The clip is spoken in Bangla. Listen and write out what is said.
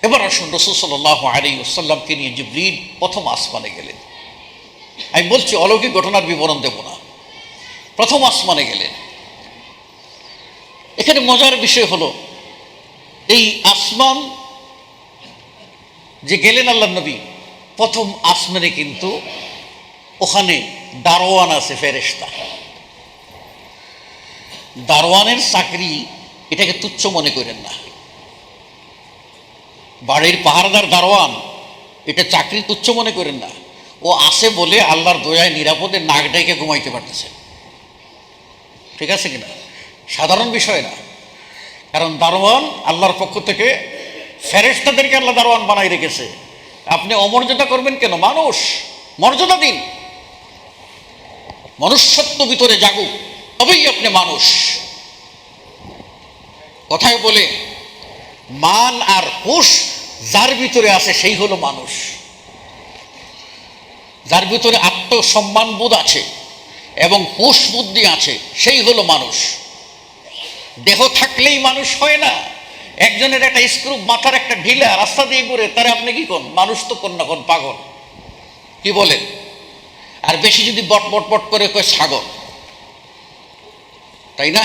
এবার আসুন, রাসূল সাল্লাল্লাহু আলাইহি ওয়াসাল্লামকে নিয়ে জিবরিল প্রথম আসমানে গেলেন। আমি বলছি, অলৌকিক ঘটনার বিবরণ দেব না। প্রথম আসমানে গেলেন। এখানে মজার বিষয় হলো, এই আসমান যে গেলেন আল্লাহ নবী, প্রথম আসমানে কিন্তু ওখানে দারোয়ান আছে, ফেরেশতা। দারোয়ানের চাকরি, এটাকে তুচ্ছ মনে করেন না। বাড়ির পাহারাদার দারোয়ান, এটা চাকরি তুচ্ছ মনে করেন না। ও আসে বলে আল্লাহর দয়ায় নিরাপদে নাক ডাইকে ঘুমাইতে পারতেছে, ঠিক আছে কিনা? সাধারণ বিষয় না। কারণ দারোয়ান আল্লাহর পক্ষ থেকে, ফেরেশতাদেরকে আল্লাহ দারোয়ান বানাই রেখেছে। আপনি অমর্যাদা করবেন কেন? মানুষ, মর্যাদা দিন। মনুষ্যত্ব ভিতরে জাগুক, তবেই আপনি মানুষ। কথায় বলে, মান আর হুঁশ যার ভিতরে আছে সেই হলো মানুষ। যার ভিতরে আত্মসম্মান বোধ আছে এবং হুঁশ বুদ্ধি আছে, সেই হলো মানুষ। দেহ থাকলেই মানুষ হয় না। একজনের একটা স্ক্রু, মাথার একটা ঢিলা রাস্তা দিয়ে ঘুরে, তারা আপনি কি কোন মানুষ? তো কোন না কোন পাগল, কি বলেন? আর বেশি যদি বট বট বট করে কয় ছাগল, তাই না?